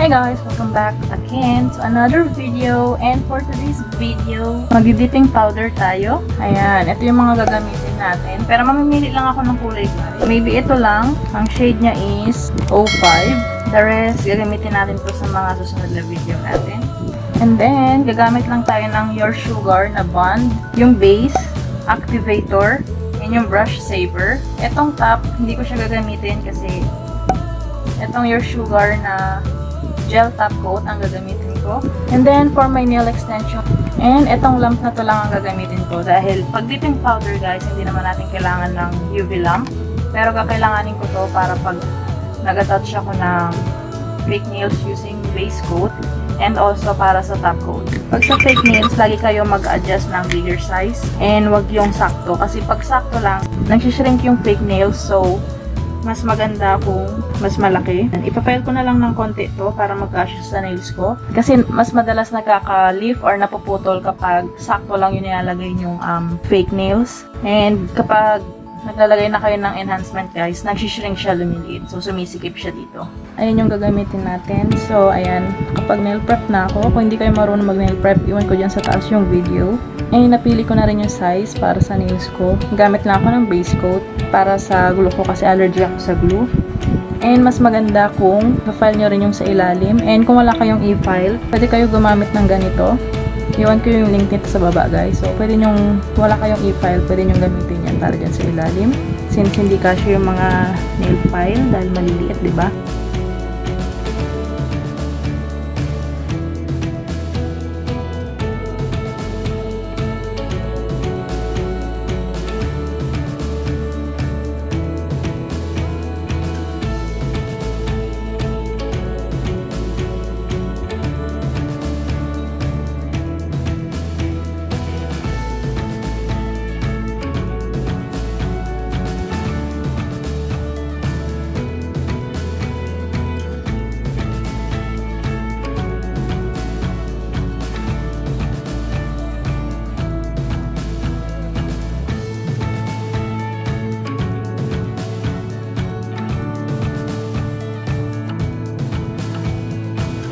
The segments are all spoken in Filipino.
Hey guys, welcome back again to another video. And for today's video, magdi-dipping powder tayo. Ayan, ito yung mga gagamitin natin. Pero mamimili lang ako ng kulay guys. Maybe ito lang. Ang shade niya is 05. The rest, gagamitin natin to sa mga susunod na video natin. And then, gagamit lang tayo ng Your Sugar na bond. Yung base, activator, and yung brush saver. Etong top, hindi ko siya gagamitin kasi etong Your Sugar na gel top coat ang gagamitin ko. And then, for my nail extension, and etong lamp na to lang ang gagamitin ko dahil pag dipping powder guys, hindi naman natin kailangan ng UV lamp. Pero kakailanganin ko to para pag nag-attach ako ng fake nails using base coat and also para sa top coat. Pag sa fake nails, lagi kayo mag-adjust ng bigger size and wag yung sakto. Kasi pag sakto lang, nagsishrink yung fake nails. So, mas maganda kung mas malaki. Ipafile ko na lang ng konti to para mag-adjust sa nails ko. Kasi mas madalas nakaka-leaf or napuputol kapag sakto lang yung nilalagay yung fake nails. And kapag naglalagay na kayo ng enhancement guys, nagsishrink siya, lumiliit. So, sumisikip siya dito. Ayan yung gagamitin natin. So, ayan. Kapag nail prep na ako, kung hindi kayo marunong mag-nail prep, iwan ko dyan sa taas yung video. And napili ko na rin yung size para sa nails ko. Gamit lang ako ng base coat para sa glue ko kasi allergy ako sa glue. And mas maganda kung pa-file nyo rin yung sa ilalim. And kung wala kayong e-file, pwede kayo gumamit ng ganito. Iwan ko yung link nito sa baba guys. So, pwede nyong, wala kayong e-file, pwede nyong gamitin yan para dyan sa ilalim. Since hindi kasya yung mga nail file dahil maliliit, diba?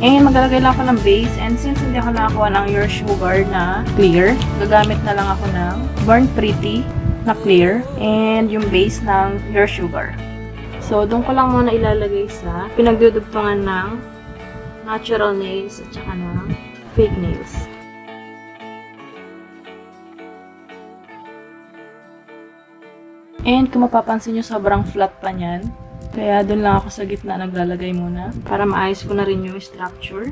And maglalagay lang ako ng base. And since hindi ako nakakuha ng Your Sugar na clear, gagamit na lang ako ng Born Pretty na clear and yung base ng Your Sugar. So, doon ko lang muna ilalagay sa pinagdudugtungan ng natural nails at saka ng fake nails. And kung mapapansin nyo, sobrang flat pa niyan. Kaya doon lang ako sa gitna naglalagay muna para maayos ko na rin yung structure.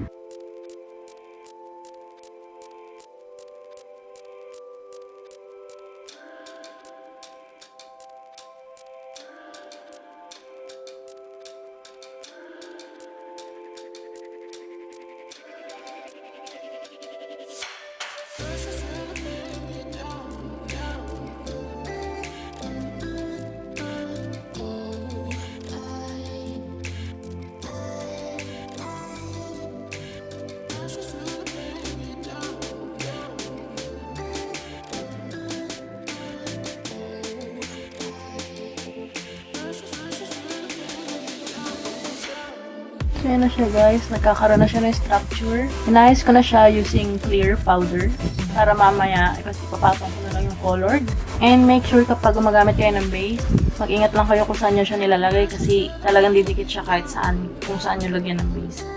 So, yan na siya guys. Nagkakaroon na siya ng structure. Inayos ko na siya using clear powder para mamaya ipapatong ko na lang yung colored. And make sure kapag gumagamit kayo ng base, mag-ingat lang kayo kung saan nyo siya nilalagay kasi talagang didikit siya kahit saan, kung saan nyo lagyan ng base.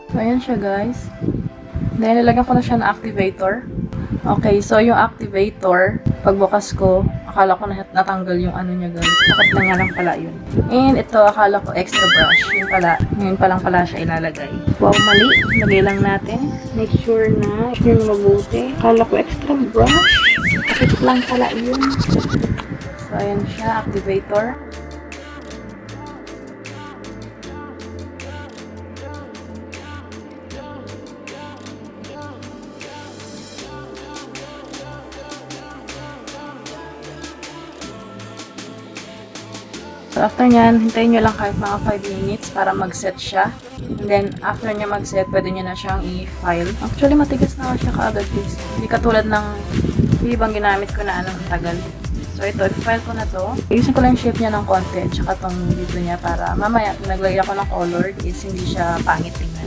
So, ayan siya guys. Then, nilagyan ko na siya ng activator. Okay, so yung activator, pagbukas ko, akala ko na natanggal yung ano niya guys. Dapat na nga lang pala yun. And ito, akala ko extra brush. Yun pala, ngayon pa lang pala siya ilalagay. Wow, mali. Lagay lang natin. Make sure na yun mabuti. Akala ko extra brush. Bakit lang pala yun. So, ayan siya, activator. So, after nyan, hintayin nyo lang kahit mga 5 minutes para mag-set siya. And then, after niya mag-set, pwede nyo na siyang i-file. Actually, matigas na siya kaagad, guys. Hindi katulad ng ibang ginamit ko na anong tagal. So, ito, i-file ko na to. Ayusin ko lang yung shape niya ng konti, tsaka tong dito niya para mamaya, naglagay ako ng color, is hindi siya pangit tingnan.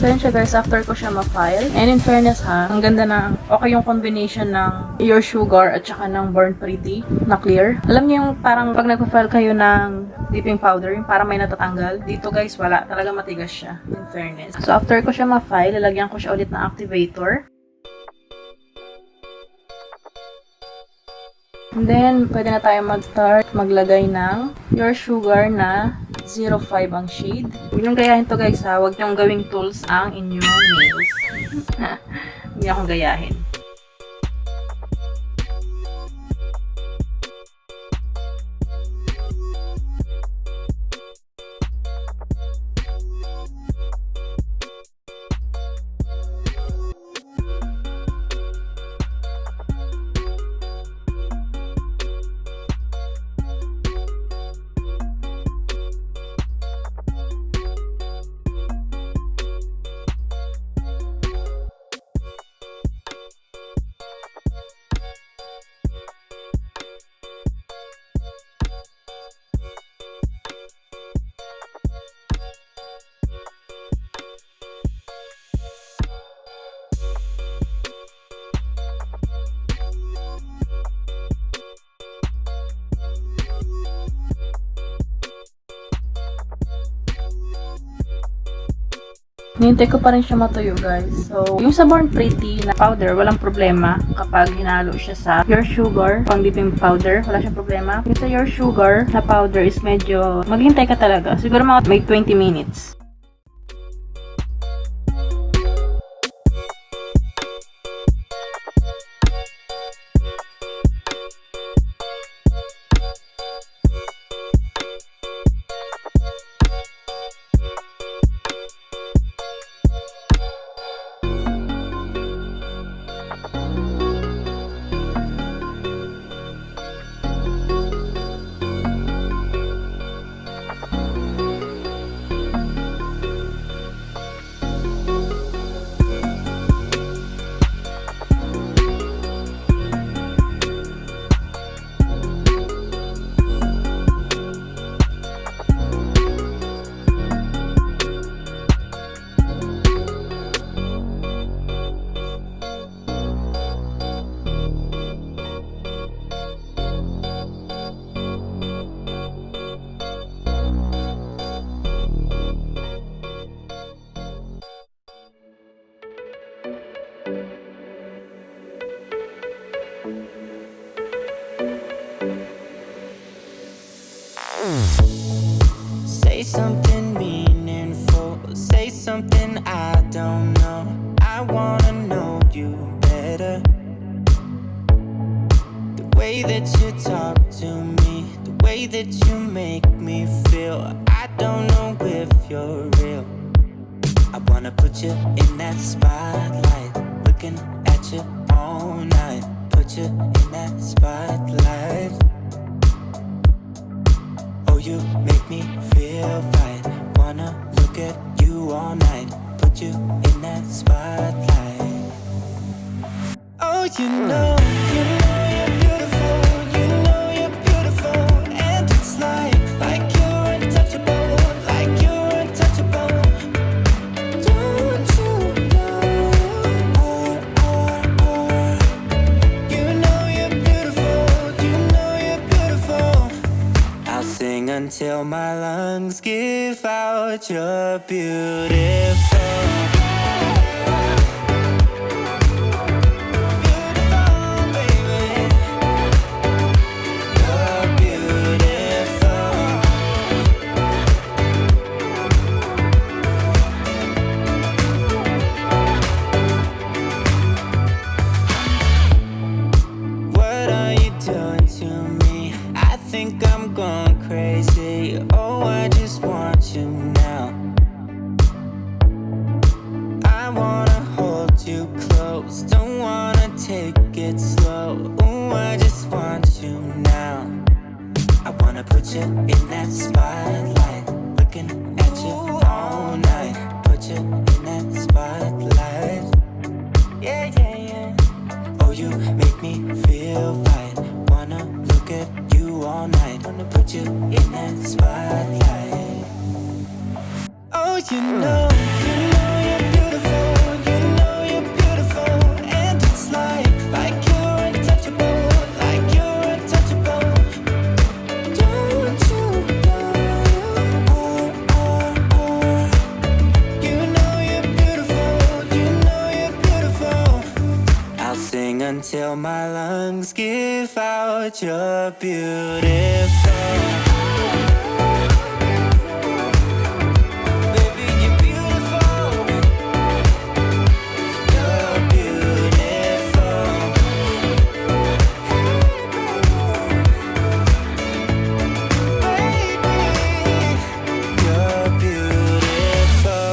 So, yun siya guys, after ko siya ma-file. And in fairness ha, ang ganda na, okay yung combination ng Your Sugar at saka ng Born Pretty na clear. Alam niyo yung parang pag nag-file kayo ng dipping powder, yung parang may natatanggal. Dito guys, wala. Talaga matigas siya, in fairness. So, after ko siya ma-file, lalagyan ko siya ulit ng activator. And then, pwede na tayo mag-start maglagay ng Your Sugar na 05 ang shade. Huwag niyong gayahin to guys ha. Huwag niyong gawing tools ang inyong nails. Hindi akong gayahin. Hinintay ko pa rin siya matuyo guys. So, yung sa Born Pretty na powder, walang problema kapag hinalo siya sa Your Sugar, pang dipping powder, wala siyang problema. Yung sa Your Sugar na powder is medyo, maghintay ka talaga. Siguro mga may 20 minutes. Say something meaningful, say something I don't know. I wanna know you better. The way that you talk to me, the way that you make me feel, I don't know if you're real. I wanna put you in that spotlight, looking at you all night. Put you in that spotlight. Oh, you make me feel right. Wanna look at you all night. Put you in that spotlight. Oh, you know you're beautiful. You know you're beautiful. And it's like you're untouchable. Like you're untouchable. Don't you know? You know you're beautiful. You know you're beautiful. I'll sing until my lungs give out. You're beautiful. I'm going crazy. Oh, I just want you now. wanna put you in that spotlight, looking at you all night. Put you in that spotlight. Yeah, yeah, yeah. Oh, you make me feel right. Wanna look at you all night. Wanna put you in that spotlight. Oh, you know you're beautiful. You know you're beautiful. And it's like you're untouchable. Like you're untouchable. Don't you know you know you're beautiful. You know you're beautiful. I'll sing until my lungs give out. You're beautiful. Baby, you're beautiful. You're beautiful. Baby, you're beautiful.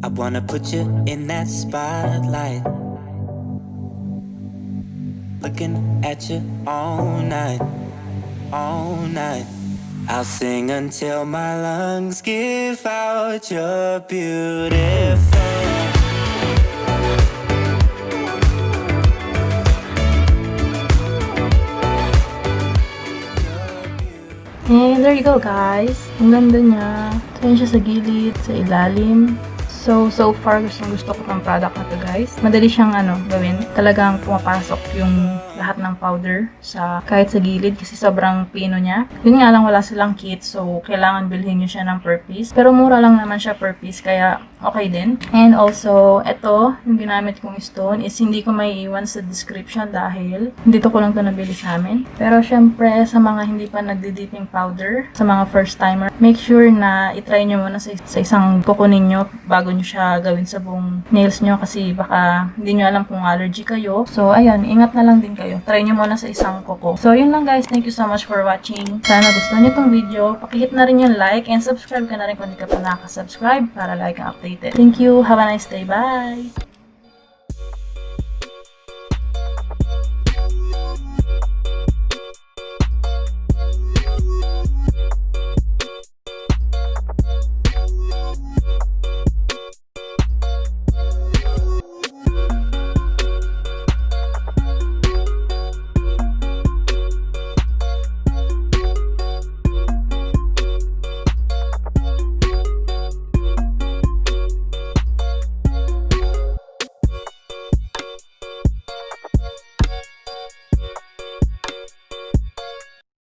I wanna put you in that spotlight, looking at you all night, all night. I'll sing until my lungs give out. You're beautiful. And there you go guys. Ang ganda niya. Ito yun siya sa gilid, sa ilalim. So far gusto ko ng product na to guys. Madali siyang gawin. Talagang pumapasok yung lahat ng powder kahit sa gilid kasi sobrang pino niya. Yun nga lang wala silang kit so kailangan bilhin nyo siya ng per piece. Pero mura lang naman siya per piece kaya okay din. And also, ito, yung ginamit kong stone is hindi ko may iwan sa description dahil dito ko lang ito nabili sa amin. Pero syempre sa mga hindi pa nagdi-dipping powder, sa mga first timer, make sure na itry nyo muna sa isang kuko ninyo bago nyo siya gawin sa buong nails nyo kasi baka hindi nyo alam kung allergy kayo. So, ayun, ingat na lang din kayo. Try nyo muna sa isang kuko. So, yun lang guys. Thank you so much for watching. Sana gusto nyo itong video. Pakihit na rin yung like and subscribe ka na rin kung hindi ka pa nakasubscribe para like ang updated. Thank you. Have a nice day. Bye!